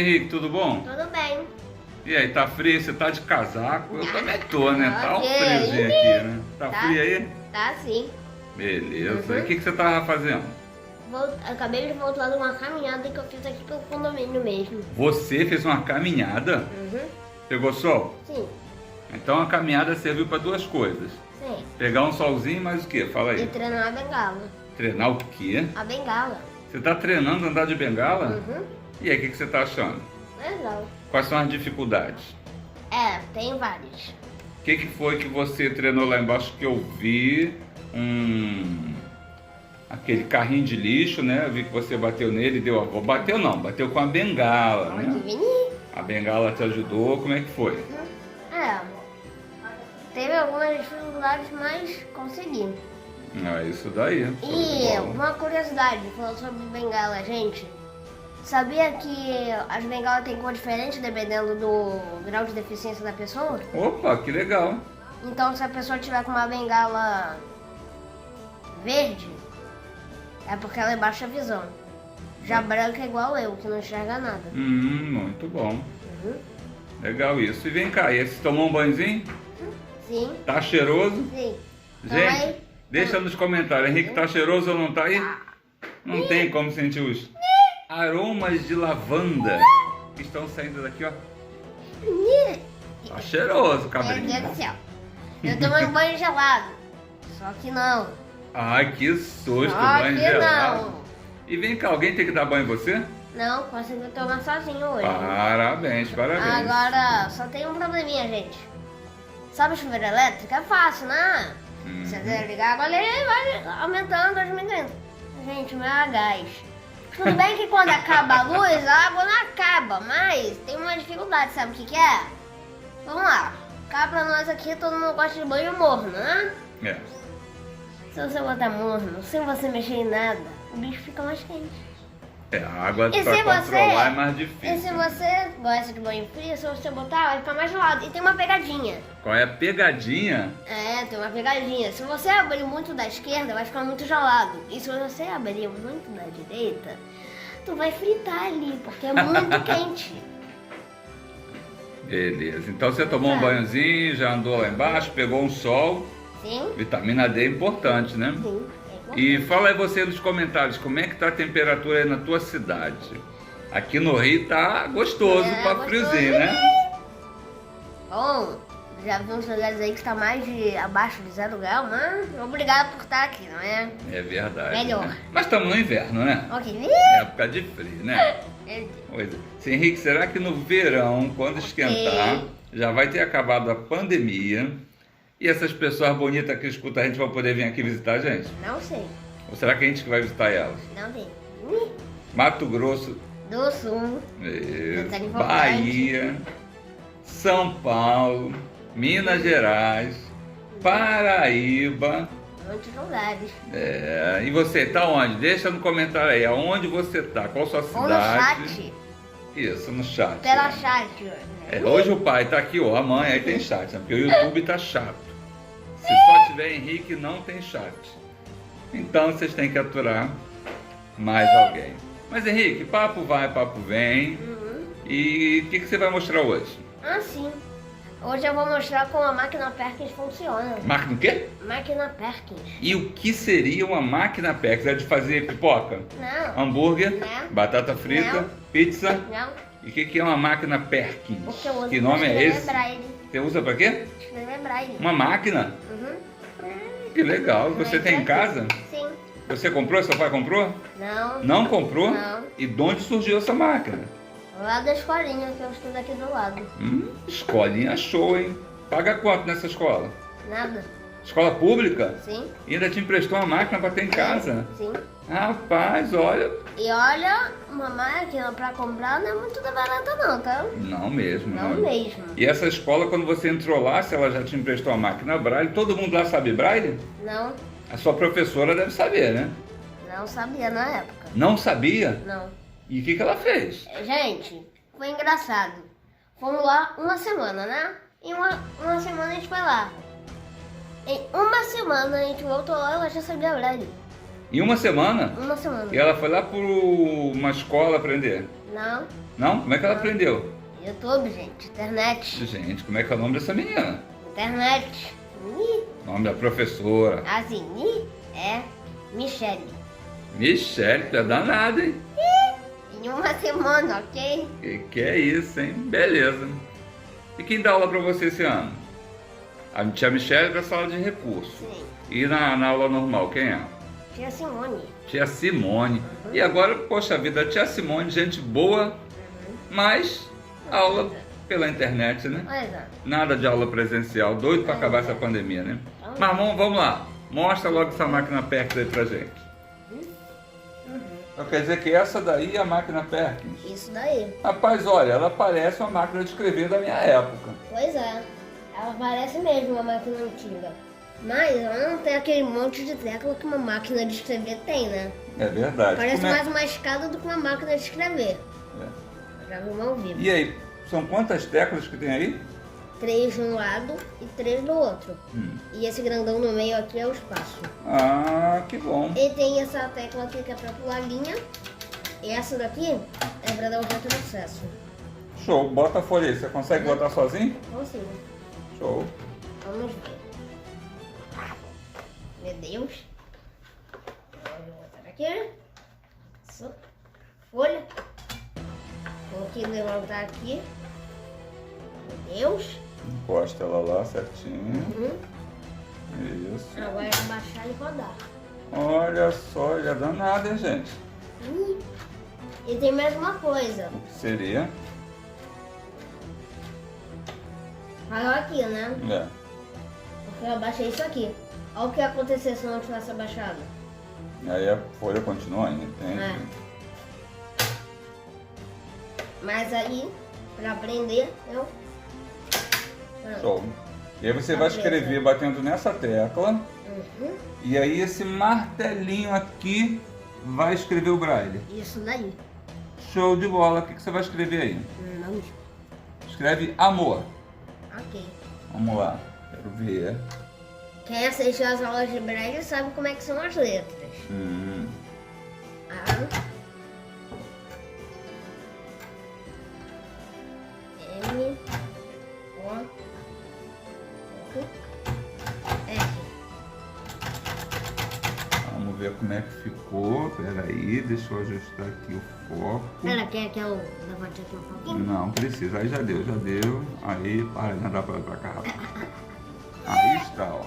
Henrique, tudo bom? Tudo bem. E aí, tá frio? Você tá de casaco? Eu também tô, né? Tá um Ok. friozinho aqui, né? Tá Tá. frio aí? Tá sim. Beleza. Uhum. E o que você tava fazendo? Acabei de voltar de uma caminhada que eu fiz aqui pelo condomínio mesmo. Você fez uma caminhada? Uhum. Pegou sol? Sim. Então a caminhada serviu para duas coisas. Sim. Pegar um solzinho e mais o quê? Fala E aí. treinar a bengala. Treinar o quê? A bengala. Você tá treinando andar de bengala? Uhum. E aí, o que você tá achando? Legal. Quais são as dificuldades? Tem várias. O que foi que você treinou lá embaixo que eu vi? Aquele carrinho de lixo, né? Eu vi que você bateu nele e deu a volta. Bateu não, bateu com a bengala, Pode né? vir. A bengala te ajudou, como é que foi? Teve algumas dificuldades, mas consegui. Ah, isso daí. Show de E bola. uma curiosidade, falando sobre bengala, gente. Sabia que as bengalas têm cor diferente dependendo do grau de deficiência da pessoa? Opa, que legal. Então, se a pessoa tiver com uma bengala verde, é porque ela é baixa visão. Já branca é igual eu, que não enxerga nada. Muito bom. Uhum. Legal isso. E vem cá, e aí, você tomou um banhozinho? Sim, Tá cheiroso? sim. Gente, deixa nos comentários. Henrique, tá cheiroso ou não tá aí? Não tem como sentir os aromas de lavanda que estão saindo daqui, ó. Tá cheiroso, Meu cabrinho. Deus do céu. Eu tomei um banho gelado. Só que não. Ai, que susto, Só banho que gelado. não. E vem cá, alguém tem que dar banho em você? Não, consegui tomar sozinho hoje. Parabéns, parabéns. Agora, só tem um probleminha, gente. Sabe chuveiro elétrico? É fácil, né? Você ligar agora ele vai aumentando 2030. Gente, o meu é a gás. Tudo bem que quando acaba a luz, a água não acaba, mas tem uma dificuldade, sabe o que é? Vamos lá. Cá pra nós aqui, todo mundo gosta de banho morno, né? É. Se você botar morno, sem você mexer em nada, o bicho fica mais quente. É, a água E pra se controlar é mais E se difícil. você gosta de banho frio, se você botar, vai ficar mais gelado. E tem uma pegadinha. Qual é a pegadinha? Tem uma pegadinha. Se você abrir muito da esquerda, vai ficar muito gelado. E se você abrir muito da direita, tu vai fritar ali, porque é muito quente. Beleza. Então você tomou um Tá. banhozinho, já andou lá embaixo, pegou um sol. Sim? Vitamina D é importante, né? Sim. E fala aí você nos comentários, como é que tá a temperatura aí na tua cidade? Aqui no Rio tá gostoso pra gostoso. friozinho, né? Bom, já vi uns lugares aí que está mais abaixo de 0 grau, mas obrigado por estar aqui, não é? É verdade. Melhor. Né? Mas estamos no inverno, né? Ok. Época de frio, né? Pois é. Sim, Henrique, será que no verão, quando esquentar, já vai ter acabado a pandemia e essas pessoas bonitas que escutam a gente vão poder vir aqui visitar a gente? Não sei. Ou será que a gente que vai visitar elas? Não sei. Mato Grosso, Do Sul. isso, Detalhe importante. Bahia, São Paulo, Minas Gerais, Paraíba. Muitos lugares. E você tá onde? Deixa no comentário aí, aonde você tá, qual sua cidade? Ou no chat. Isso, no chat. Pela né? chat. Hoje o pai tá aqui, ó, a mãe aí tem chat, né? Porque o YouTube tá chato. Se só tiver Henrique, não tem chat. Então vocês têm que aturar mais alguém. Mas Henrique, papo vai, papo vem. E o que você vai mostrar hoje? Sim. Hoje eu vou mostrar como a máquina Perkins funciona. Máquina o quê? Máquina Perkins. E o que seria uma máquina Perkins? É de fazer pipoca? Não. Hambúrguer? Não. Batata frita? Não. Pizza? Não. E o que é uma máquina Perkins? Porque eu uso Que nome pra é escrever esse? braille. Você usa pra quê? Escrever braille. Uma máquina? Uhum. Que legal. Você Mas tem em aqui. casa? Sim. Você comprou? Seu pai comprou? Não. Não comprou? Não. E de onde surgiu essa máquina? Lá da escolinha que eu estudo aqui do lado. Escolinha show, hein? Paga quanto nessa escola? Nada. Escola pública? Sim. E ainda te emprestou uma máquina para ter em casa? Sim. Rapaz, olha. E olha, uma máquina pra comprar não é muito da barata não, tá? Não mesmo. Não né? mesmo. E essa escola, quando você entrou lá, se ela já te emprestou a máquina Braille, todo mundo lá sabe Braille? Não. A sua professora deve saber, né? Não sabia na época. Não sabia? Não. E o que ela fez? Gente, foi engraçado. Fomos lá uma semana, né? Em uma semana a gente foi lá. Em uma semana a gente voltou lá e ela já sabia Braille. Em uma semana? Uma semana. E ela foi lá por uma escola aprender? Não. Não? Como é que ela aprendeu? YouTube, gente. Internet. Gente, como é que é o nome dessa menina? Internet. O nome da professora. Assim, é Michele. Michele, tu é danada, hein? Em uma semana, ok? Que é isso, hein? Beleza. E quem dá aula pra você esse ano? A tia Michele para a sala de recurso. Sim. E na aula normal, quem é? Tia Simone. Tia Simone. E agora, poxa vida, a tia Simone, gente boa, mas aula pela internet, né? Pois é. Nada de aula presencial, doido para acabar essa pandemia, né? Mas vamos lá, mostra logo essa máquina Perkins aí pra gente. Então quer dizer que essa daí é a máquina Perkins? Isso daí. Rapaz, olha, ela parece uma máquina de escrever da minha época. Pois é. Ela parece mesmo uma máquina antiga. Mas ela não tem aquele monte de tecla que uma máquina de escrever tem, né? É verdade. Parece mais uma escada do que uma máquina de escrever. É. Já vi mal vivo. E aí, são quantas teclas que tem aí? 3 de um lado e 3 do outro. E esse grandão no meio aqui é o espaço. Ah, que bom. E tem essa tecla aqui que é pra pular linha. E essa daqui é pra dar o reto de acesso. Show, bota a folha aí. Você consegue botar sozinho? Consigo. Show. Vamos ver. Meu Deus. Vou botar aqui. Isso. Folha. Vou aqui levantar aqui. Meu Deus. Encosta ela lá certinho. Isso. Agora é baixar e rodar. Olha só, ele é danado, hein, gente? E tem mais uma coisa. O que seria? Olha aqui, né? É. Porque eu abaixei isso aqui. Olha o que ia acontecer se eu não tivesse abaixado. Aí a folha continua ainda, entende? É. Mas aí, pra aprender, eu... Show. E aí você vai escrever batendo nessa tecla. E aí esse martelinho aqui vai escrever o braille. Isso daí. Show de bola. O que você vai escrever aí? Não. Escreve amor. Ok. Vamos lá. Quero ver. Quem assistiu as aulas de braille sabe como é que são as letras. A, M, O, R. Vamos ver como é que ficou. Peraí, deixa eu ajustar aqui o foco. Ela quer que eu levante aqui um pouquinho? Não precisa, aí já deu. Aí, para, não dá pra cá, rapaz. Aí está, ó.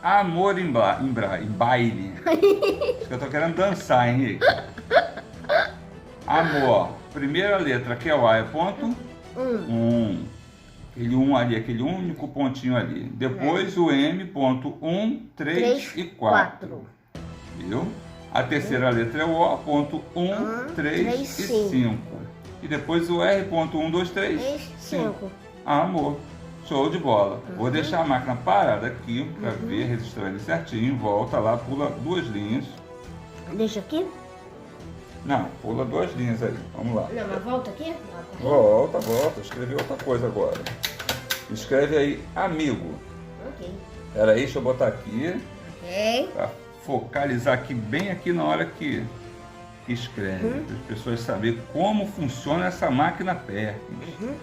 Amor em baile. Acho que eu tô querendo dançar, hein, Henrique? Amor. Primeira letra, que é o A, é ponto 1. Aquele 1 ali, aquele único pontinho ali. Depois o M, ponto 1, 3 e 4. Viu? A terceira letra é o O, ponto 1, 3 e 5. E depois o R, ponto 1, 2, 3, 5. Amor. Show de bola. Vou deixar a máquina parada aqui para ver, registrar ele certinho. Volta lá, pula 2 linhas. Deixa aqui? Não, pula 2 linhas aí. Vamos lá. Não, mas volta aqui? Volta. Escrever outra coisa agora. Escreve aí, amigo. Ok. Pera aí, deixa eu botar aqui. Ok. Para focalizar aqui, bem aqui na hora que escreve. Para as pessoas saberem como funciona essa máquina Perkins.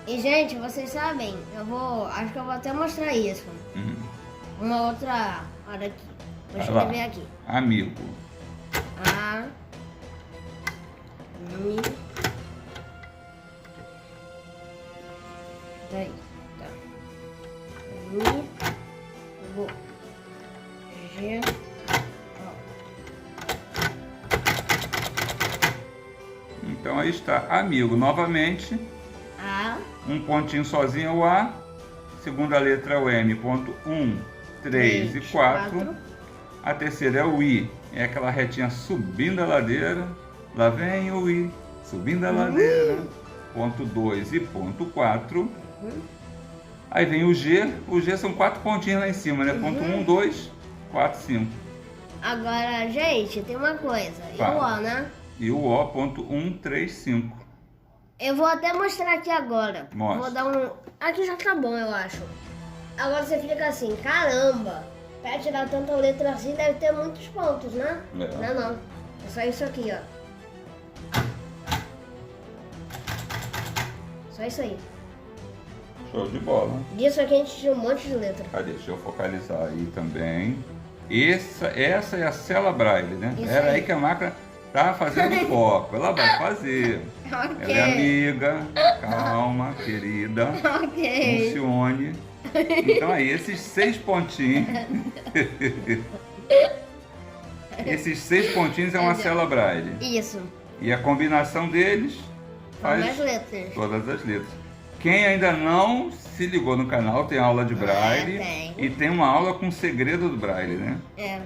E, gente, vocês sabem, acho que eu vou até mostrar isso. Uma outra hora aqui. Vou escrever aqui. Amigo. A, M, daí, tá. M, O, G, O. Então aí está, amigo. Novamente. A, Um pontinho sozinho é o A, segunda letra é o M, ponto 1, 3 e 4. A terceira é o I, é aquela retinha subindo a ladeira. Lá vem o I, subindo a ladeira. Ponto 2 e ponto 4. Aí vem o G são 4 pontinhos lá em cima, né? Ponto 1, 2, 4, 5. Agora, gente, tem uma coisa. E o O, né? E o O, ponto 1, 3, 5. Eu vou até mostrar aqui agora. Mostra. Vou dar um... Aqui já tá bom, eu acho. Agora você fica assim, caramba. Pra tirar tanta letra assim deve ter muitos pontos, né? É. Não. É só isso aqui, ó. Só isso aí. Show de bola. Disso aqui a gente tira um monte de letra. Cadê? Deixa eu focalizar aí também. Essa é a cela Braille, né? Isso Era aí aí. que a máquina tá fazendo foco. Ela vai fazer. Ok. Ela é amiga, calma, querida. Ok. Funcione. Então aí, esses 6 pontinhos. Esses 6 pontinhos é uma cela Braille. Isso. E a combinação deles Faz faz as letras. todas as letras. Quem ainda não se ligou no canal, tem aula de Braille tem. e tem uma aula com o segredo do Braille, né? É.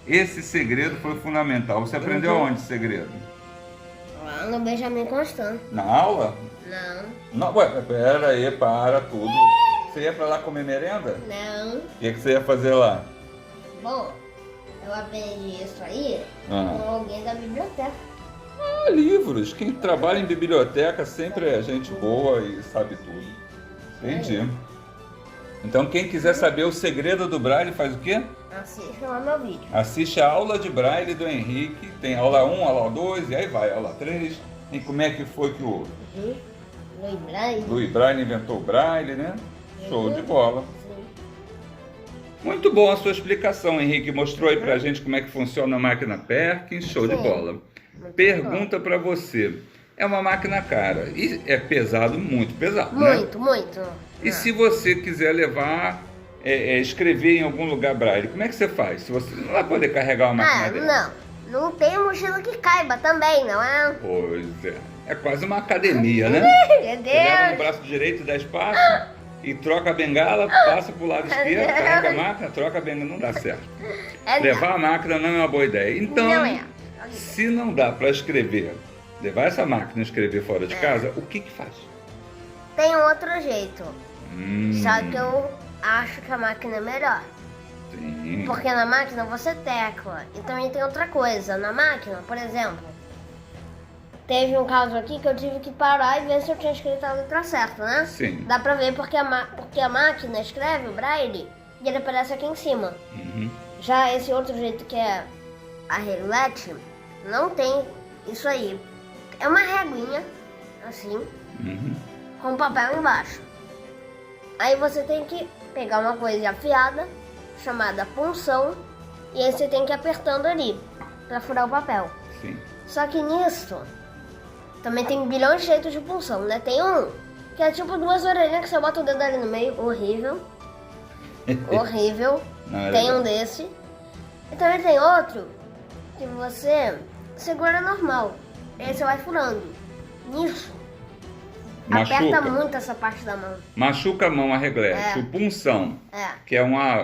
Esse segredo foi fundamental. Você aprendeu Uhum. aonde esse segredo? Lá no Benjamin Constant. Na aula? Não. Não, ué, pera aí, para tudo. Você ia pra lá comer merenda? Não. O que você ia fazer lá? Bom, eu aprendi isso aí Ah. com alguém da biblioteca. Ah, livros. Quem trabalha em biblioteca sempre é gente boa e sabe tudo. Entendi. Então quem quiser saber o segredo do Braille faz o quê? Assista lá meu vídeo. Assiste a aula de Braille do Henrique. Tem aula 1, aula 2 e aí vai, aula 3. E como é que foi que o Luiz Braille. Louis Braille inventou o Braille, né? Show de bola. Sim. Muito bom a sua explicação, Henrique. Mostrou aí pra gente como é que funciona a máquina Perkins. Show de Sim. bola. Muito Pergunta pra você. É uma máquina cara e é pesado, muito pesado, né? Muito, muito. E se você quiser levar, escrever em algum lugar Braille, como é que você faz? Se você não vai poder carregar uma máquina dessa? Não tem mochila que caiba também, não é? Pois é. É quase uma academia, né? Meu Você leva no Deus. braço direito 10 passos e troca a bengala, passa pro lado esquerdo, carrega a máquina, troca a bengala. Não dá certo. É Levar a máquina não é uma boa ideia. Então, Não é. se não dá para escrever, levar essa máquina e escrever fora de casa, o que faz? Tem um outro jeito. Hum, Só que eu acho que a máquina é melhor. sim. Porque na máquina você tecla. E também tem outra coisa. Na máquina, por exemplo, teve um caso aqui que eu tive que parar e ver se eu tinha escrito a letra certa, né? Sim. Dá pra ver porque a máquina escreve o braille e ele aparece aqui em cima. Uhum. Já esse outro jeito que é a reglete, não tem isso aí. É uma reguinha, assim, Uhum. com papel embaixo. Aí você tem que pegar uma coisa afiada, chamada punção, e aí você tem que ir apertando ali, pra furar o papel. Sim. Só que nisso, também tem bilhões de jeitos de punção, né? Tem um que é tipo 2 orelhinhas que você bota o dedo ali no meio, horrível. Horrível. Não é Tem legal. um desse. E também tem outro que você segura normal. E aí você vai furando. Nisso, aperta Machuca. muito essa parte da mão. Machuca a mão a reglete. É. O punção, É, que é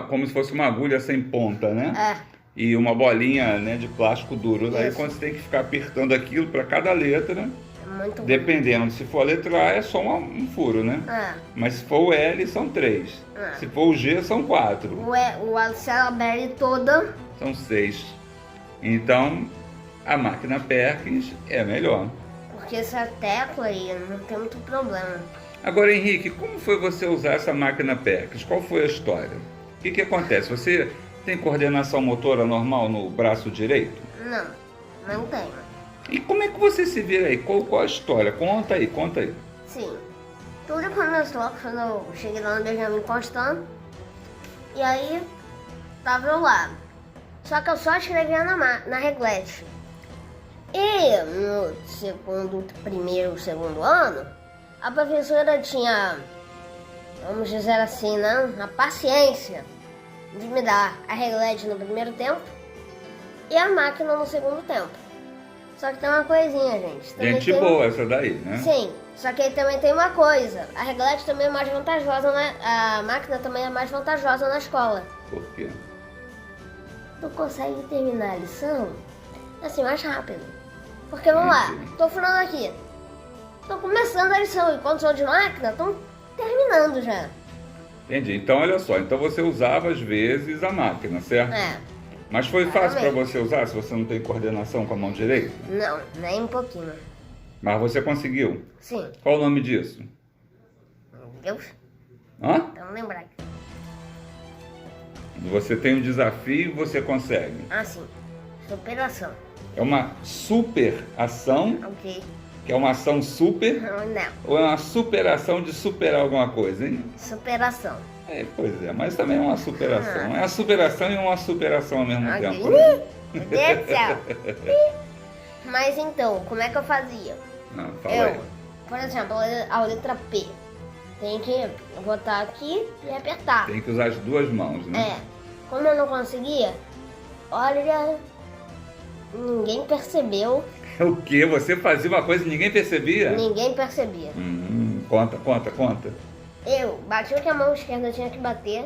como se fosse uma agulha sem ponta, né? é. E uma bolinha, né, de plástico duro. Aí Isso. quando você tem que ficar apertando aquilo para cada letra, É muito ruim. dependendo, se for a letra A é só um furo, né? É. Mas se for o L são 3. É. Se for o G são 4. A célula Berry toda. São 6. Então a máquina Perkins é melhor. Porque essa tecla aí não tem muito problema. Agora, Henrique, como foi você usar essa máquina Perkins? Qual foi a história? O que acontece? Você tem coordenação motora normal no braço direito? Não, não tem. E como é que você se vira aí? Qual a história? Conta aí, conta aí. Sim. Tudo começou quando eu cheguei lá no Benjamin Constant. E aí, tava eu lá. Só que eu só escrevia na reglete. E no segundo ano, a professora tinha, vamos dizer assim, né, a paciência de me dar a reglete no primeiro tempo e a máquina no segundo tempo. Só que tem uma coisinha, gente. Também Gente tem- boa essa daí, né? Sim, só que aí também tem uma coisa. A reglete também é mais vantajosa, a máquina também é mais vantajosa na escola. Por quê? Tu consegue terminar a lição assim mais rápido. Porque vamos lá, tô furando aqui. Tô começando a lição e quando sou de máquina, tô terminando já. Entendi. Então, olha só. Então você usava às vezes a máquina, certo? É, Mas foi fácil para Exatamente. você usar se você não tem coordenação com a mão direita? não, nem um pouquinho. Mas você conseguiu. Sim, Qual o nome disso? meu Deus, Hã? vamos lembrar. Você tem um desafio e você consegue. Ah, sim, superação. É uma super ação Ok. Que é uma ação super Não, ou é uma superação de superar alguma coisa, hein? superação. Pois é, mas também é uma superação. É uma superação e uma superação ao mesmo tempo. Meu Deus do céu. Mas então, como é que eu fazia? Não, fala aí. Por exemplo, a letra P. Tem que botar aqui e apertar. Tem que usar as duas mãos, né? Como eu não conseguia, olha, ninguém percebeu. O quê? Você fazia uma coisa e ninguém percebia? Ninguém percebia. Conta. Eu batia que a mão esquerda tinha que bater,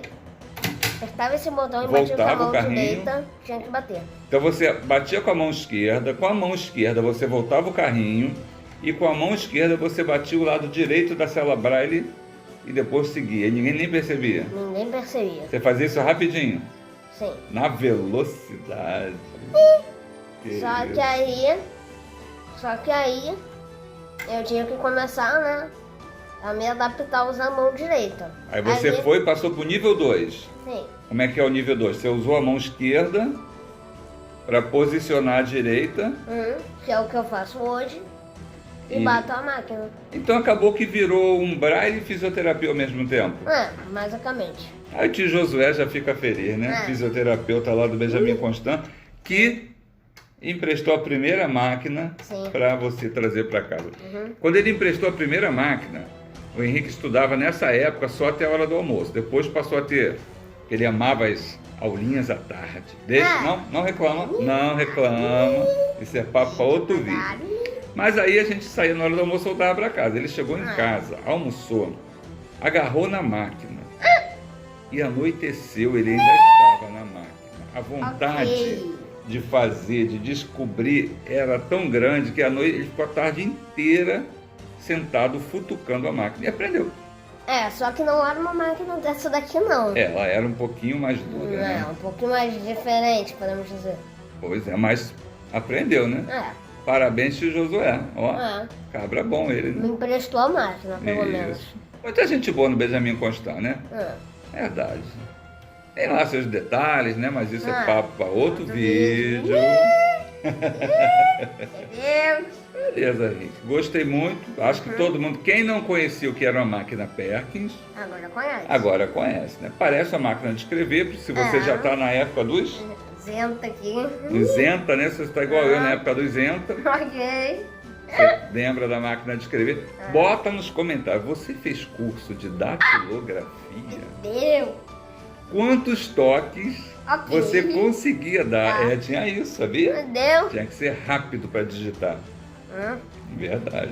apertava esse botão e batia com a Voltava o mão carrinho. direita, tinha que bater. Então você batia com a mão esquerda você voltava o carrinho e com a mão esquerda você batia o lado direito da célula Braille e depois seguia. E ninguém nem percebia. Ninguém percebia. Você fazia isso rapidinho, Sim. na velocidade. Só que aí eu tinha que começar, né, a me adaptar a usar a mão direita. Aí você foi e passou pro nível 2. Sim. Como é que é o nível 2? Você usou a mão esquerda para posicionar a direita. Que é o que eu faço hoje. E bato a máquina. Então acabou que virou um braille e fisioterapia ao mesmo tempo. Basicamente. Aí o tio Josué já fica feliz, né? Fisioterapeuta lá do Benjamin Constant, que emprestou a primeira máquina para você trazer para casa. Quando ele emprestou a primeira máquina, o Henrique estudava nessa época só até a hora do almoço. Depois passou a ter, ele amava as aulinhas à tarde. Não reclama. Isso é papo para outro vídeo. Mas aí a gente saía na hora do almoço e voltava para casa. Ele chegou em casa, almoçou, agarrou na máquina e anoiteceu, ele ainda estava na máquina. A vontade de fazer, de descobrir, era tão grande que à noite ele ficou a tarde inteira sentado, futucando a máquina e aprendeu. Só que não era uma máquina dessa daqui, não. Ela era um pouquinho mais dura, né? Um pouquinho mais diferente, podemos dizer. Pois é, mas aprendeu, né? Parabéns, tio Josué. Ó, cabra bom ele, né? Me emprestou a máquina, pelo menos. Muita gente boa no Benjamin Constant, né? Verdade. Tem lá seus detalhes, né? Mas isso é papo para outro vídeo. Meu Deus. Beleza, Henrique. Gostei muito. Acho que todo mundo, quem não conhecia o que era uma máquina Perkins, agora conhece, né? Parece uma máquina de escrever, se você já está na época dos... Zenta aqui. Zenta, né? Você está igual eu na época dos Zenta. Ok. Você lembra da máquina de escrever? Bota nos comentários. Você fez curso de datilografia? Deu. Quantos toques você conseguia dar? Tinha isso, sabia? Deu. Tinha que ser rápido para digitar. Verdade.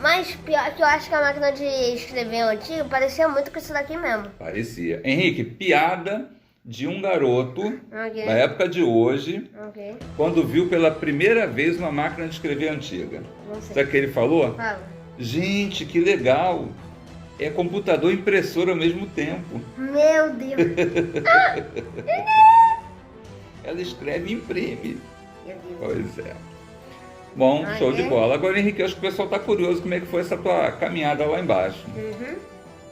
Mas pior que eu acho que a máquina de escrever antiga parecia muito com isso daqui mesmo. Parecia. Henrique, piada de um garoto da época de hoje, quando viu pela primeira vez uma máquina de escrever antiga. Sabe o que ele falou? Fala. Gente, que legal! É computador e impressora ao mesmo tempo. Meu Deus! Ela escreve e imprime. Meu Deus. Pois é. Bom, show de bola. Agora, Henrique, acho que o pessoal está curioso como é que foi essa tua caminhada lá embaixo.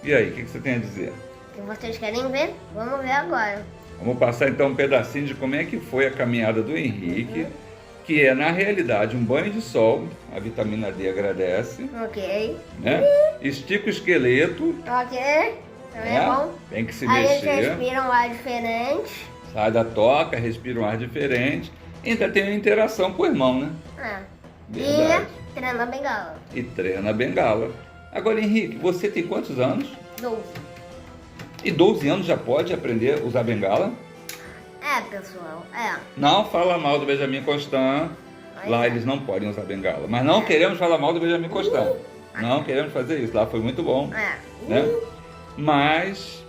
E aí, o que você tem a dizer? Se vocês querem ver, vamos ver agora. Vamos passar então um pedacinho de como é que foi a caminhada do Henrique, que é, na realidade, um banho de sol. A vitamina D agradece. Ok. Né? Estica o esqueleto. Ok. Também é bom. Tem que se Aí mexer. eles respiram um ar diferente. Sai da toca, respira um ar diferente. Ainda tem uma interação com o irmão, né? Verdade. E treina a bengala. E treina a bengala. Agora, Henrique, você tem quantos anos? 12. E 12 anos já pode aprender a usar bengala? Pessoal, Não fala mal do Benjamin Constant. Lá eles não podem usar bengala. Mas não queremos falar mal do Benjamin Constant. Não queremos fazer isso. Lá foi muito bom. Né? Mas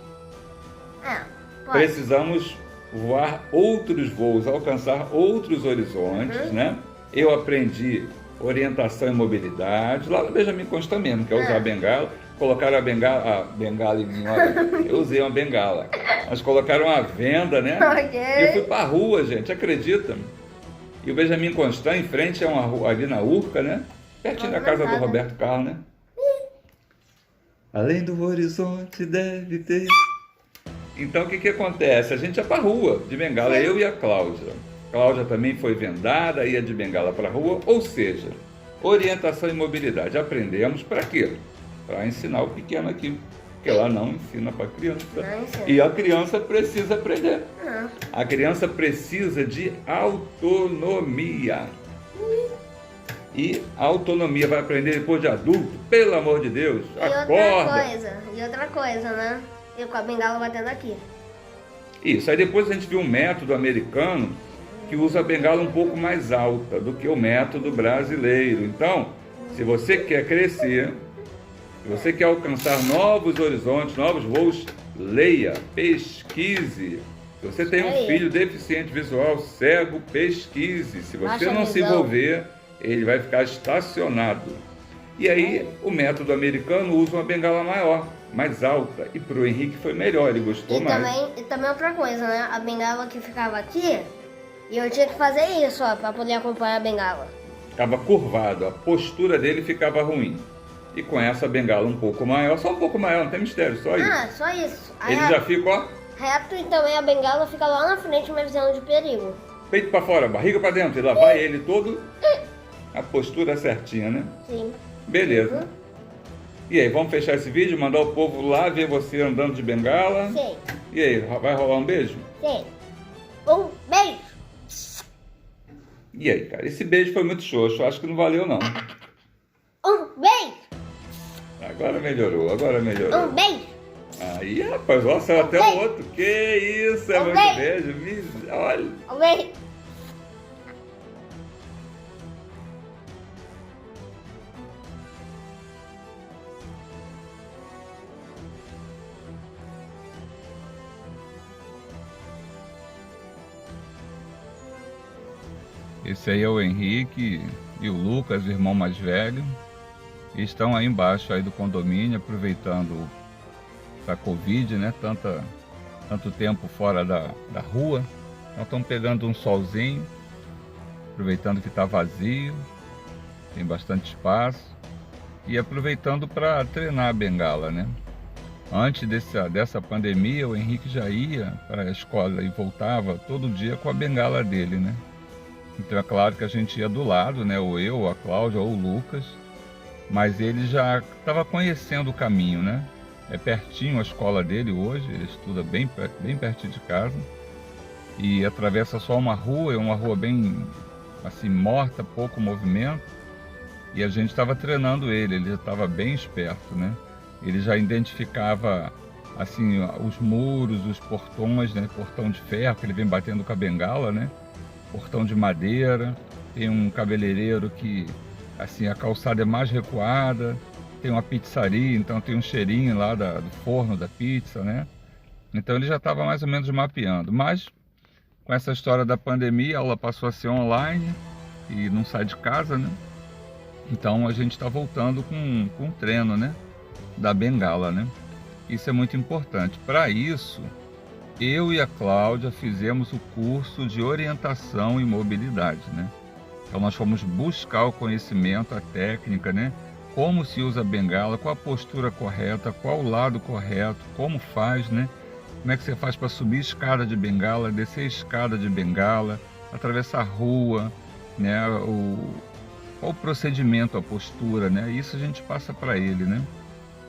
precisamos voar outros voos, alcançar outros horizontes, né? Eu aprendi orientação e mobilidade lá no Benjamin Constant mesmo, que é usar a bengala. Colocaram a bengala em mim, olha, eu usei uma bengala, mas colocaram uma venda, né? E eu fui pra rua, gente, acredita? E o Benjamin Constant, em frente a uma rua ali na Urca, né? Pertinho da casa do Roberto Carlos, né? Além do horizonte deve ter. Então o que acontece? A gente ia pra rua de bengala, eu e a Cláudia. Cláudia também foi vendada, ia de bengala pra rua, ou seja, Orientação e mobilidade. Aprendemos para quê? Para ensinar o pequeno aqui. Porque ela não ensina para a criança. E a criança precisa aprender. A criança precisa de autonomia. E a autonomia vai aprender depois de adulto, pelo amor de Deus. Acorda! E outra coisa, né? Eu com a bengala batendo aqui. Isso, aí depois a gente viu um método americano que usa a bengala um pouco mais alta do que o método brasileiro. Então, se você quer crescer, se você quer alcançar novos horizontes, novos voos, leia, pesquise. Se você tem um filho deficiente visual, cego, pesquise. Se você não se envolver, ele vai ficar estacionado. E aí, o método americano usa uma bengala maior, mais alta. E para o Henrique foi melhor, ele gostou mais. E também outra coisa, né? A bengala que ficava aqui, e eu tinha que fazer isso, ó, para poder acompanhar a bengala. Ficava curvado, a postura dele ficava ruim. E com essa bengala um pouco maior, só um pouco maior, não tem mistério, só isso. Ah, só isso. Aí ele já fica, ó. Reto, e também a bengala fica lá na frente, me avisando de perigo. Peito para fora, barriga para dentro, e lá vai ele todo. A postura certinha, né? Sim. Beleza. E aí, vamos fechar esse vídeo, mandar o povo lá ver você andando de bengala? Sim. E aí, vai rolar um beijo? Sim. Um beijo. E aí, cara, esse beijo foi muito xoxo, acho que não valeu não. Um beijo. Agora melhorou. Um beijo. Aí, rapaz, ó, saiu até o outro. Que isso, é muito beijo. Olha. Um beijo. Esse aí é o Henrique e o Lucas, o irmão mais velho. E estão aí embaixo aí do condomínio, aproveitando a Covid, né? Tanto tempo fora da rua. Então estão pegando um solzinho, aproveitando que está vazio, tem bastante espaço. E aproveitando para treinar a bengala, né? Antes dessa pandemia, o Henrique já ia para a escola e voltava todo dia com a bengala dele, né? Então é claro que a gente ia do lado, né? Ou eu, ou a Cláudia, ou o Lucas. Mas ele já estava conhecendo o caminho, né? É pertinho a escola dele hoje, ele estuda bem pertinho de casa. E atravessa só uma rua, é uma rua bem assim, morta, pouco movimento. E a gente estava treinando ele já estava bem esperto, né? Ele já identificava assim, os muros, os portões, né? Portão de ferro, que ele vem batendo com a bengala, né? Portão de madeira, tem um cabeleireiro que, assim, a calçada é mais recuada, tem uma pizzaria, então tem um cheirinho lá do forno da pizza, né? Então ele já estava mais ou menos mapeando, mas com essa história da pandemia, a aula passou a ser online e não sai de casa, né? Então a gente está voltando com o treino, né? Da bengala, né? Isso é muito importante. Para isso, eu e a Cláudia fizemos o curso de orientação e mobilidade, né? Então nós fomos buscar o conhecimento, a técnica, né? Como se usa a bengala, qual a postura correta, qual o lado correto, como faz, né? Como é que você faz para subir escada de bengala, descer escada de bengala, atravessar a rua, né? Qual o procedimento, a postura, né? Isso a gente passa para ele, né?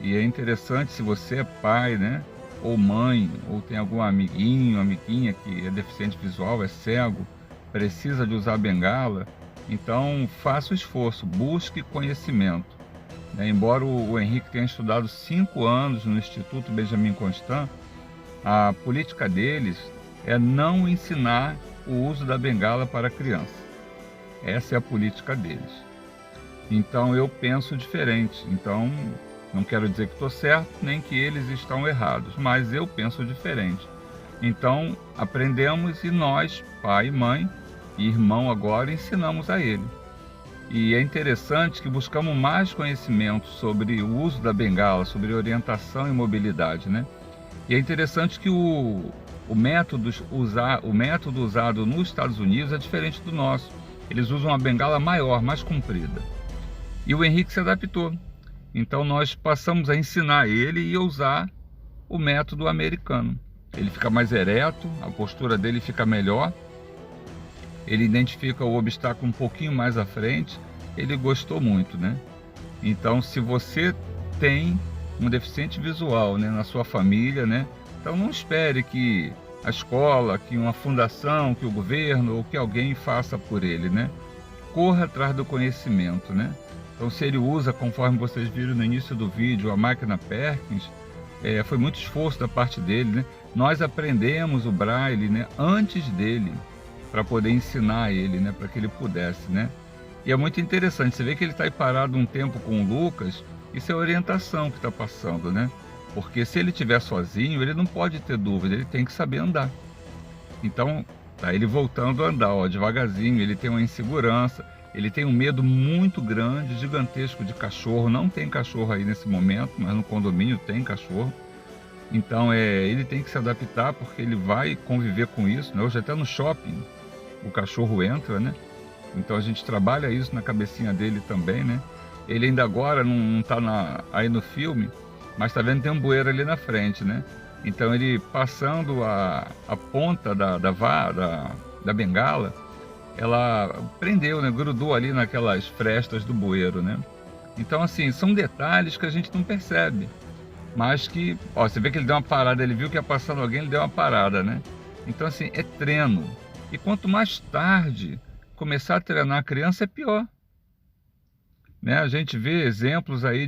E é interessante, se você é pai, né? Ou mãe, ou tem algum amiguinho, amiguinha que é deficiente visual, é cego, precisa de usar bengala, então faça o esforço, busque conhecimento. Embora o Henrique tenha estudado 5 anos no Instituto Benjamin Constant, a política deles é não ensinar o uso da bengala para criança. Essa é a política deles. Então eu penso diferente. Então não quero dizer que estou certo, nem que eles estão errados, mas eu penso diferente. Então aprendemos e nós, pai e mãe e irmão agora, ensinamos a ele. E é interessante que buscamos mais conhecimento sobre o uso da bengala, sobre orientação e mobilidade, né? E é interessante que o método usado nos Estados Unidos é diferente do nosso. Eles usam uma bengala maior, mais comprida. E o Henrique se adaptou. Então nós passamos a ensinar ele e a usar o método americano. Ele fica mais ereto, a postura dele fica melhor. Ele identifica o obstáculo um pouquinho mais à frente, ele gostou muito, né? Então, se você tem um deficiente visual, né, na sua família, né, então não espere que a escola, que uma fundação, que o governo ou que alguém faça por ele, né? Corra atrás do conhecimento, né? Então, se ele usa, conforme vocês viram no início do vídeo, a máquina Perkins, foi muito esforço da parte dele, né? Nós aprendemos o Braille, né, antes dele, para poder ensinar ele, né, para que ele pudesse, né? E é muito interessante, você vê que ele está aí parado um tempo com o Lucas, isso é a orientação que está passando, né? Porque se ele estiver sozinho, ele não pode ter dúvida, ele tem que saber andar. Então, tá ele voltando a andar, ó, devagarzinho, ele tem uma insegurança, ele tem um medo muito grande, gigantesco de cachorro, não tem cachorro aí nesse momento, mas no condomínio tem cachorro. Então, ele tem que se adaptar, porque ele vai conviver com isso, né? Hoje até no shopping o cachorro entra, né? Então a gente trabalha isso na cabecinha dele também, né? Ele ainda agora não está aí no filme, mas está vendo que tem um bueiro ali na frente, né? Então ele passando a ponta da bengala, ela prendeu, né? Grudou ali naquelas frestas do bueiro, né? Então assim, são detalhes que a gente não percebe, mas que, ó, você vê que ele deu uma parada, ele viu que ia passando alguém, ele deu uma parada, né? Então assim, é treino. E quanto mais tarde começar a treinar a criança, é pior. Né? A gente vê exemplos aí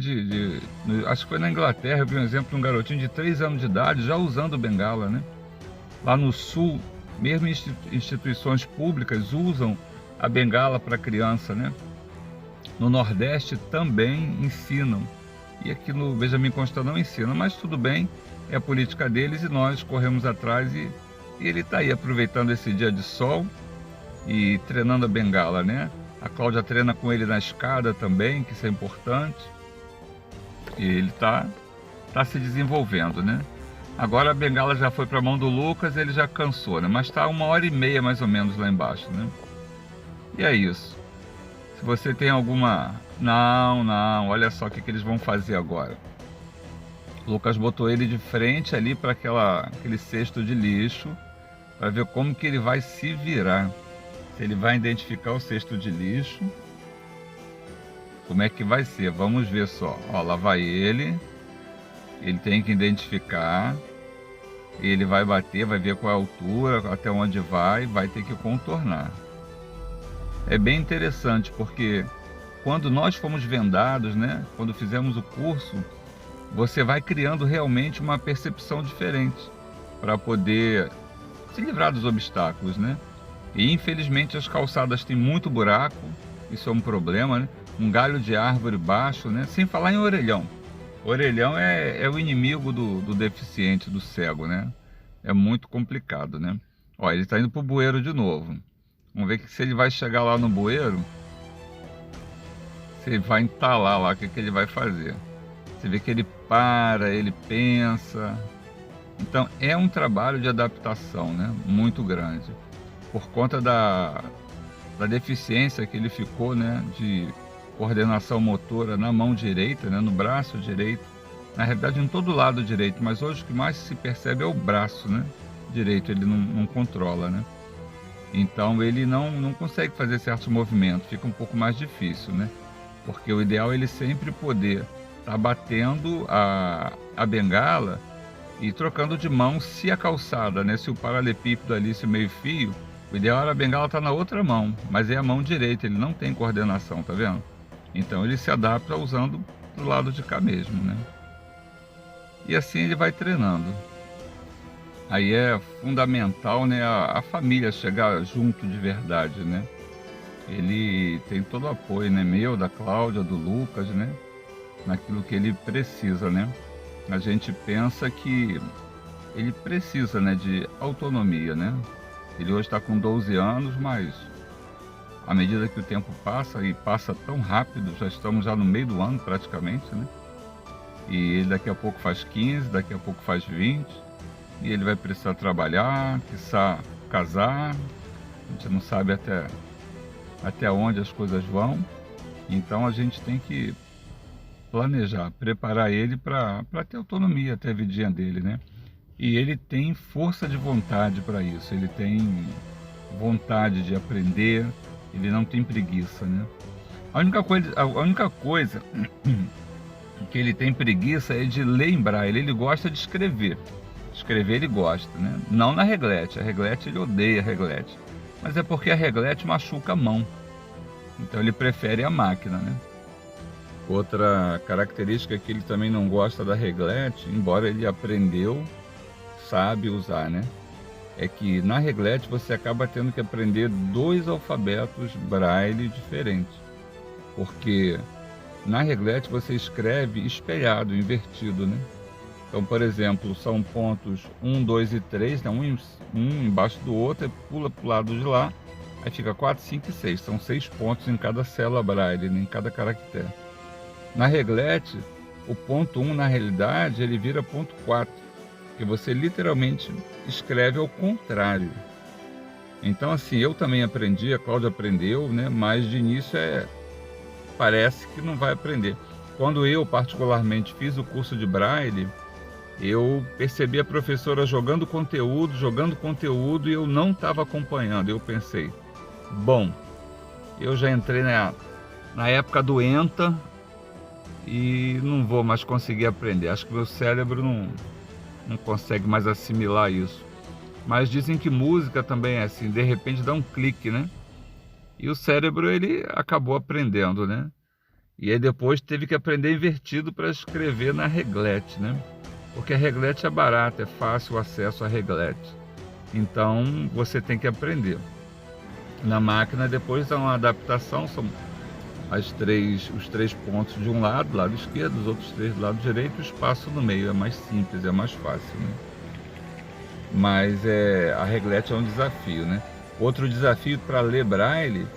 acho que foi na Inglaterra, eu vi um exemplo de um garotinho de 3 anos de idade já usando bengala, né? Lá no sul, mesmo instituições públicas usam a bengala para criança, né? No Nordeste também ensinam. E aqui no Benjamin Constant não ensina, mas tudo bem, é a política deles e nós corremos atrás e ele está aí aproveitando esse dia de sol e treinando a bengala, né? A Cláudia treina com ele na escada também, que isso é importante. E ele tá se desenvolvendo, né? Agora a bengala já foi para a mão do Lucas, ele já cansou, né? Mas está 1h30 mais ou menos lá embaixo, né? E é isso. Se você tem alguma... Não, olha só o que eles vão fazer agora. O Lucas botou ele de frente ali para aquele cesto de lixo, para ver como que ele vai se virar. Se ele vai identificar o cesto de lixo, como é que vai ser? Vamos ver só. Ó, lá vai ele tem que identificar, ele vai bater, vai ver qual é a altura, até onde vai ter que contornar. É bem interessante, porque quando nós fomos vendados, né, quando fizemos o curso, você vai criando realmente uma percepção diferente para poder se livrar dos obstáculos, né? E infelizmente as calçadas têm muito buraco, isso é um problema, né? Um galho de árvore baixo, né? Sem falar em orelhão. Orelhão é o inimigo do deficiente, do cego, né? É muito complicado, né? Ó, ele está indo pro bueiro de novo. Vamos ver que se ele vai chegar lá no bueiro, se ele vai entalar lá, o que ele vai fazer. Você vê que ele para, ele pensa. Então é um trabalho de adaptação, né? Muito grande. Por conta da deficiência que ele ficou, né, de coordenação motora na mão direita, né, no braço direito, na realidade em todo lado direito, mas hoje o que mais se percebe é o braço, né, direito, ele não controla, né? Então ele não consegue fazer certos movimentos, fica um pouco mais difícil, né? Porque o ideal é ele sempre poder estar batendo a bengala e trocando de mão se a calçada, né, se o paralelepípedo ali, se o meio fio, o ideal era a bengala estar na outra mão, mas é a mão direita, ele não tem coordenação, tá vendo? Então ele se adapta usando do lado de cá mesmo, né? E assim ele vai treinando. Aí é fundamental, né, a família chegar junto de verdade, né? Ele tem todo o apoio, né, meu, da Cláudia, do Lucas, né? Naquilo que ele precisa, né? A gente pensa que ele precisa, né, de autonomia, né? Ele hoje está com 12 anos, mas à medida que o tempo passa, e passa tão rápido, já estamos no meio do ano praticamente, né? E ele daqui a pouco faz 15, daqui a pouco faz 20, e ele vai precisar trabalhar, quiçá casar, a gente não sabe até onde as coisas vão, então a gente tem que planejar, preparar ele para ter autonomia, ter a vidinha dele, né? E ele tem força de vontade para isso, ele tem vontade de aprender, ele não tem preguiça, né? A única coisa que ele tem preguiça é de ler em braille. Ele gosta de escrever. Escrever ele gosta, né? Não na reglete. A reglete ele odeia a reglete. Mas é porque a reglete machuca a mão. Então ele prefere a máquina, né? Outra característica que ele também não gosta da reglete, embora ele aprendeu, sabe usar, né? É que na reglete você acaba tendo que aprender 2 alfabetos braille diferentes. Porque na reglete você escreve espelhado, invertido, né? Então, por exemplo, são pontos 1, 2 e 3, né? um embaixo do outro, e pula para o lado de lá, aí fica 4, 5 e 6. São 6 pontos em cada célula braille, né? Em cada caractere. Na reglete, o ponto 1, na realidade, ele vira ponto 4, que você literalmente escreve ao contrário. Então, assim, eu também aprendi, a Cláudia aprendeu, né? Mas de início parece que não vai aprender. Quando eu, particularmente, fiz o curso de Braille, eu percebi a professora jogando conteúdo e eu não estava acompanhando. Eu pensei, bom, eu já entrei na época do ENTA, e não vou mais conseguir aprender. Acho que meu cérebro não consegue mais assimilar isso. Mas dizem que música também é assim, de repente dá um clique, né? E o cérebro ele acabou aprendendo, né? E aí depois teve que aprender invertido para escrever na reglete, né? Porque a reglete é barata, é fácil o acesso à reglete. Então você tem que aprender. Na máquina depois dá uma adaptação, são os 3 pontos de um lado esquerdo, os outros 3 do lado direito, o espaço no meio é mais simples, é mais fácil, né? Mas a reglete é um desafio, né? Outro desafio para ler braille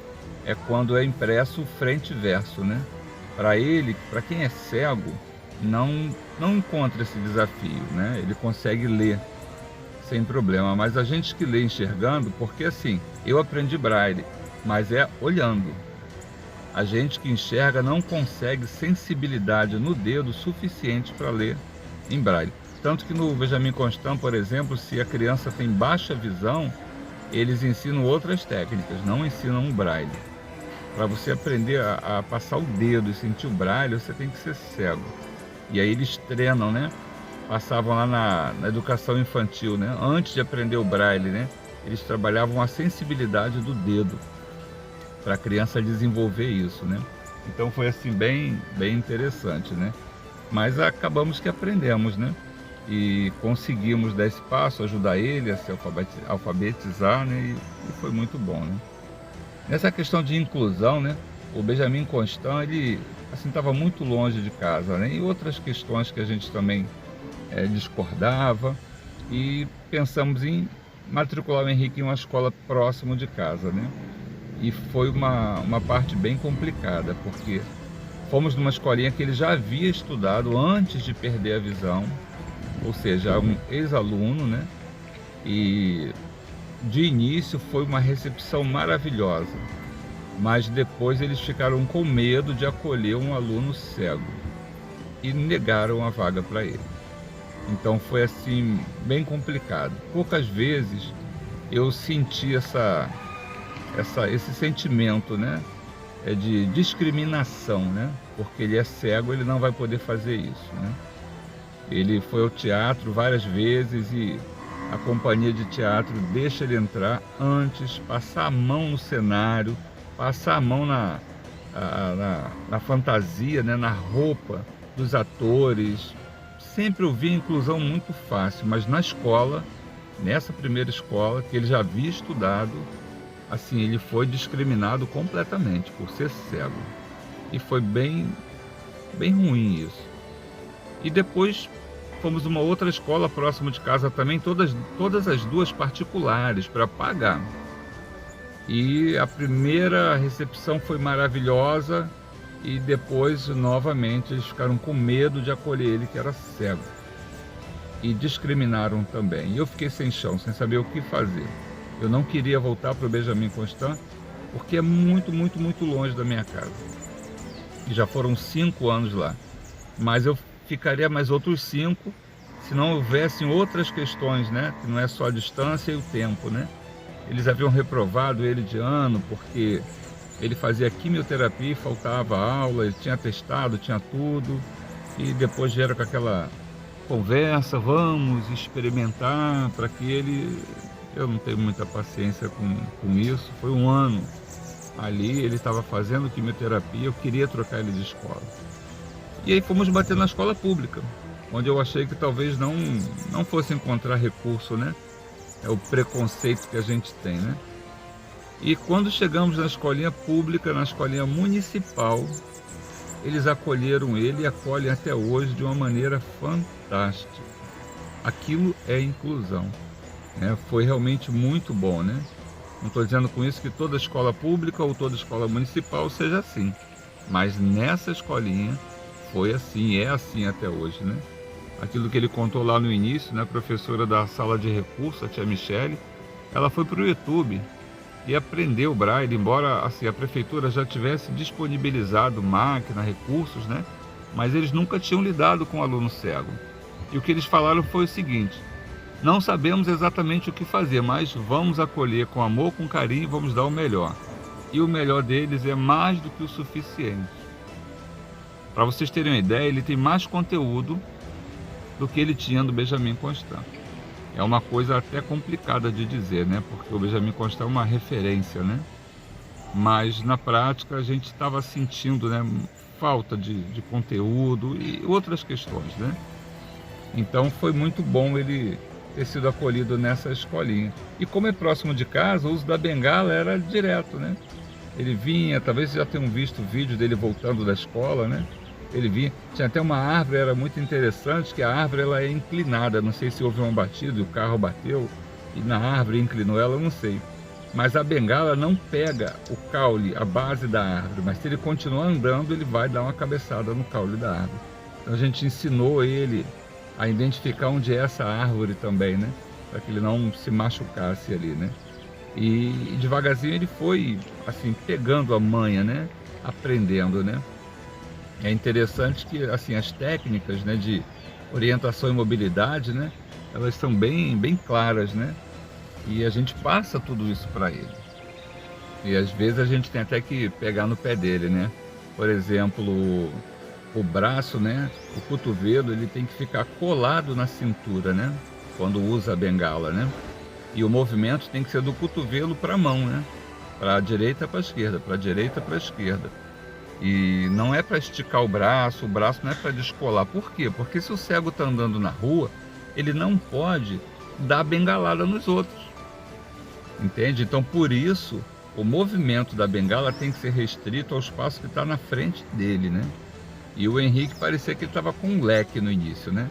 é quando é impresso frente e verso, né? Para quem é cego, não encontra esse desafio, né? Ele consegue ler sem problema, mas a gente que lê enxergando, porque assim, eu aprendi braille, mas é olhando. A gente que enxerga não consegue sensibilidade no dedo suficiente para ler em braille. Tanto que no Benjamin Constant, por exemplo, se a criança tem baixa visão, eles ensinam outras técnicas, não ensinam braille. Para você aprender a passar o dedo e sentir o braille, você tem que ser cego. E aí eles treinam, né? Passavam lá na educação infantil, né? Antes de aprender o braille, né? Eles trabalhavam a sensibilidade do dedo, para a criança desenvolver isso, né? Então foi assim bem interessante, né? Mas acabamos que aprendemos, né? E conseguimos dar esse passo, ajudar ele a se alfabetizar, né? E foi muito bom, né? Nessa questão de inclusão, né? O Benjamin Constant, ele assim estava muito longe de casa, né? E outras questões que a gente também discordava, e pensamos em matricular o Henrique em uma escola próximo de casa, né? E foi uma parte bem complicada, porque fomos numa escolinha que ele já havia estudado antes de perder a visão, ou seja, um ex-aluno, né? E de início foi uma recepção maravilhosa, mas depois eles ficaram com medo de acolher um aluno cego e negaram a vaga para ele. Então foi assim bem complicado. Poucas vezes eu senti esse sentimento, né, de discriminação, né, porque ele é cego, ele não vai poder fazer isso, né. Ele foi ao teatro várias vezes e a companhia de teatro deixa ele entrar antes, passar a mão no cenário, passar a mão na fantasia, né, na roupa dos atores. Sempre eu vi a inclusão muito fácil, mas na escola, nessa primeira escola, que ele já havia estudado, assim, ele foi discriminado completamente por ser cego. E foi bem ruim isso. E depois fomos numa outra escola próxima de casa também, todas as 2 particulares, para pagar. E a primeira recepção foi maravilhosa, e depois, novamente, eles ficaram com medo de acolher ele, que era cego. E discriminaram também. E eu fiquei sem chão, sem saber o que fazer. Eu não queria voltar para o Benjamin Constant, porque é muito, muito, muito longe da minha casa. E já foram 5 anos lá. Mas eu ficaria mais outros 5, se não houvessem outras questões, né? Que não é só a distância e o tempo, né? Eles haviam reprovado ele de ano, porque ele fazia quimioterapia e faltava aula, ele tinha atestado, tinha tudo, e depois vieram com aquela conversa, vamos experimentar, para que ele... Eu não tenho muita paciência com isso, foi um ano ali, ele estava fazendo quimioterapia, eu queria trocar ele de escola. E aí fomos bater na escola pública, onde eu achei que talvez não fosse encontrar recurso, né? É o preconceito que a gente tem, né? E quando chegamos na escolinha pública, na escolinha municipal, eles acolheram ele e acolhem até hoje de uma maneira fantástica. Aquilo é inclusão, né? Foi realmente muito bom, né? Não estou dizendo com isso que toda escola pública ou toda escola municipal seja assim, mas nessa escolinha foi assim, é assim até hoje, né? Aquilo que ele contou lá no início, né? A professora da sala de recursos, a tia Michele, ela foi para o YouTube e aprendeu Braille, embora assim, a prefeitura já tivesse disponibilizado máquina, recursos, né? Mas eles nunca tinham lidado com o aluno cego. E o que eles falaram foi o seguinte: não sabemos exatamente o que fazer, mas vamos acolher com amor, com carinho e vamos dar o melhor. E o melhor deles é mais do que o suficiente. Para vocês terem uma ideia, ele tem mais conteúdo do que ele tinha no Benjamin Constant. É uma coisa até complicada de dizer, né? Porque o Benjamin Constant é uma referência, né? Mas na prática a gente estava sentindo, né, falta de conteúdo e outras questões, né? Então foi muito bom ele ter sido acolhido nessa escolinha. E como é próximo de casa, o uso da bengala era direto, né? Ele vinha, talvez vocês já tenham visto o vídeo dele voltando da escola, né? Ele vinha, tinha até uma árvore, era muito interessante, que a árvore ela é inclinada, não sei se houve uma batida e o carro bateu e na árvore inclinou ela, não sei. Mas a bengala não pega o caule, a base da árvore, mas se ele continuar andando, ele vai dar uma cabeçada no caule da árvore. Então a gente ensinou ele a identificar onde é essa árvore também, né? Para que ele não se machucasse ali, né? E devagarzinho ele foi, assim, pegando a manha, né? Aprendendo, né? É interessante que, assim, as técnicas, né, de orientação e mobilidade, né? Elas são bem claras, né? E a gente passa tudo isso para ele. E às vezes a gente tem até que pegar no pé dele, né? Por exemplo, o braço, né? O cotovelo, ele tem que ficar colado na cintura, né? Quando usa a bengala, né? E o movimento tem que ser do cotovelo para a mão, né? Para a direita para a esquerda, para a direita para a esquerda. E não é para esticar o braço não é para descolar. Por quê? Porque se o cego está andando na rua, ele não pode dar bengalada nos outros. Entende? Então, por isso, o movimento da bengala tem que ser restrito ao espaço que está na frente dele, né? E o Henrique parecia que ele estava com um leque no início, né?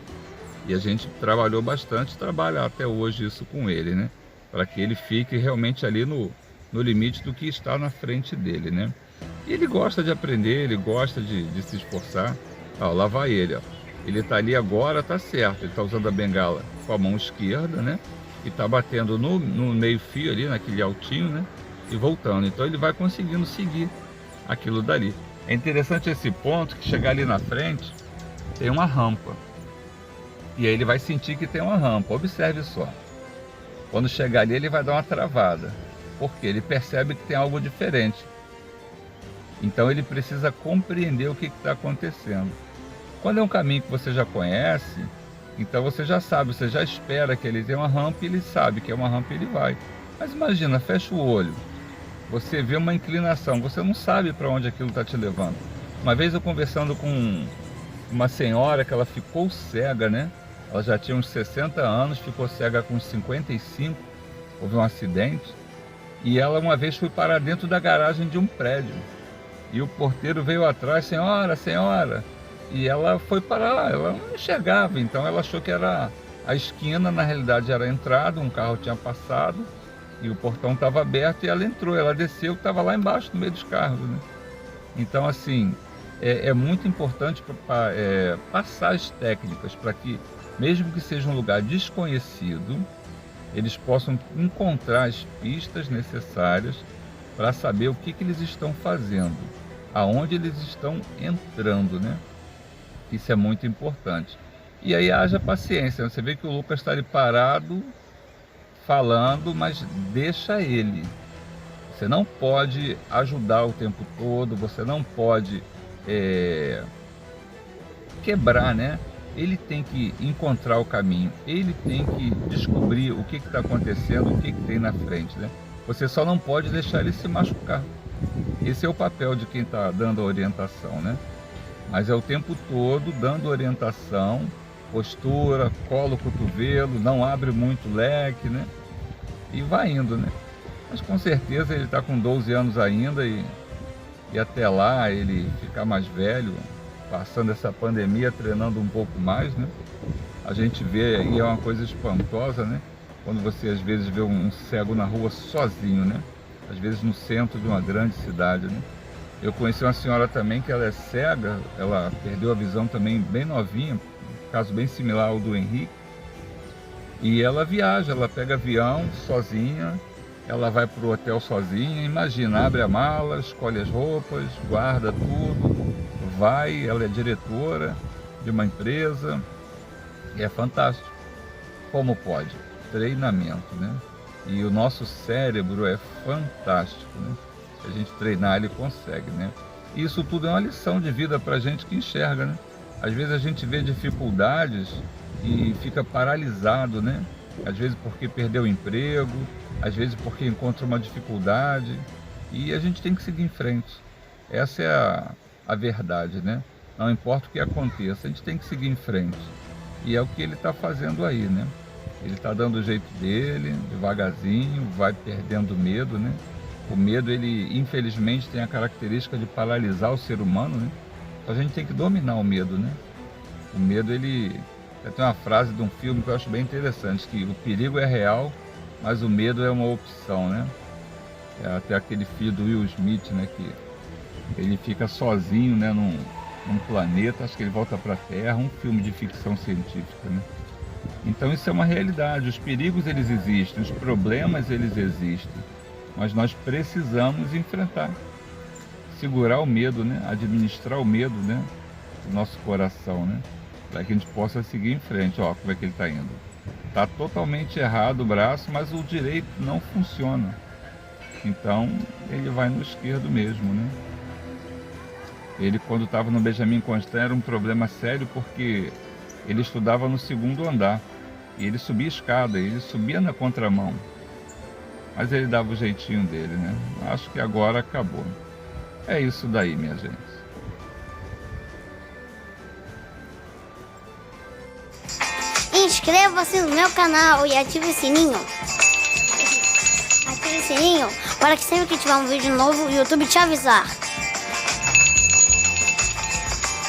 E a gente trabalhou bastante, trabalha até hoje isso com ele, né? Para que ele fique realmente ali no limite do que está na frente dele, né? E ele gosta de aprender, ele gosta de se esforçar. Ó, lá vai ele, ó. Ele está ali agora, tá certo. Ele está usando a bengala com a mão esquerda, né? E está batendo no meio fio ali, naquele altinho, né? E voltando. Então ele vai conseguindo seguir aquilo dali. É interessante esse ponto, que chegar ali na frente, tem uma rampa. E aí ele vai sentir que tem uma rampa. Observe só. Quando chegar ali, ele vai dar uma travada. Porque ele percebe que tem algo diferente. Então ele precisa compreender o que está acontecendo. Quando é um caminho que você já conhece, então você já sabe, você já espera que ele tenha uma rampa e ele sabe que é uma rampa e ele vai. Mas imagina, fecha o olho, você vê uma inclinação, você não sabe para onde aquilo está te levando. Uma vez eu conversando com uma senhora que ela ficou cega, né? Ela já tinha uns 60 anos, ficou cega com uns 55, houve um acidente. E ela uma vez foi parar dentro da garagem de um prédio. E o porteiro veio atrás, senhora, senhora. E ela foi parar, ela não enxergava, então ela achou que era a esquina, na realidade era a entrada, um carro tinha passado e o portão estava aberto e ela entrou, ela desceu, estava lá embaixo no meio dos carros, né? Então, assim, é muito importante passar as técnicas para que, mesmo que seja um lugar desconhecido, eles possam encontrar as pistas necessárias para saber o que eles estão fazendo, aonde eles estão entrando, né? Isso é muito importante. E aí haja paciência. Você vê que o Lucas está ali parado, falando, mas deixa ele. Você não pode ajudar o tempo todo, você não pode quebrar, né? Ele tem que encontrar o caminho, ele tem que descobrir o que está acontecendo, o que tem na frente, né? Você só não pode deixar ele se machucar. Esse é o papel de quem está dando a orientação, né? Mas é o tempo todo dando orientação, postura, cola o cotovelo, não abre muito o leque, né? E vai indo, né? Mas com certeza ele está com 12 anos ainda e até lá ele ficar mais velho, passando essa pandemia, treinando um pouco mais, né? A gente vê aí, é uma coisa espantosa, né? Quando você às vezes vê um cego na rua sozinho, né? Às vezes no centro de uma grande cidade, né? Eu conheci uma senhora também que ela é cega, ela perdeu a visão também bem novinha, um caso bem similar ao do Henrique. E ela viaja, ela pega avião sozinha, ela vai para o hotel sozinha, imagina, abre a mala, escolhe as roupas, guarda tudo, vai, ela é diretora de uma empresa e é fantástico. Como pode? Treinamento, né? E o nosso cérebro é fantástico, né? Se a gente treinar, ele consegue, né? E isso tudo é uma lição de vida para a gente que enxerga, né? Às vezes a gente vê dificuldades e fica paralisado, né? Às vezes porque perdeu o emprego, às vezes porque encontra uma dificuldade, e a gente tem que seguir em frente. Essa é a verdade, né? Não importa o que aconteça, a gente tem que seguir em frente. E é o que ele está fazendo aí, né? Ele está dando o jeito dele, devagarzinho, vai perdendo o medo, né? O medo, ele infelizmente tem a característica de paralisar o ser humano, né? Então a gente tem que dominar o medo, né? O medo, ele... Tem uma frase de um filme que eu acho bem interessante, que o perigo é real, mas o medo é uma opção, né? É até aquele filho do Will Smith, né? Que ele fica sozinho, né? Num planeta, acho que ele volta para a Terra, um filme de ficção científica, né? Então isso é uma realidade, os perigos eles existem, os problemas eles existem, mas nós precisamos enfrentar, segurar o medo, né? Administrar o medo, né? Do nosso coração, né? Para que a gente possa seguir em frente. Ó, como é que ele está indo. Está totalmente errado o braço, mas o direito não funciona. Então, ele vai no esquerdo mesmo, né? Ele, quando estava no Benjamin Constant, era um problema sério, porque ele estudava no 2º andar. E ele subia escada, ele subia na contramão. Mas ele dava o jeitinho dele, né? Acho que agora acabou. É isso daí, minha gente. Inscreva-se no meu canal e ative o sininho. Ative o sininho para que sempre que tiver um vídeo novo, o YouTube te avisar.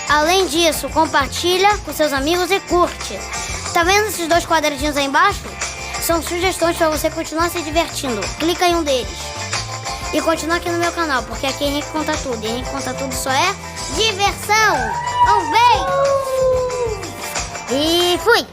Além disso, compartilha com seus amigos e curte. Tá vendo esses 2 quadradinhos aí embaixo? São sugestões para você continuar se divertindo. Clica em um deles. E continua aqui no meu canal, porque aqui Henrique conta tudo. E Henrique conta tudo só é diversão. Um beijo! E fui!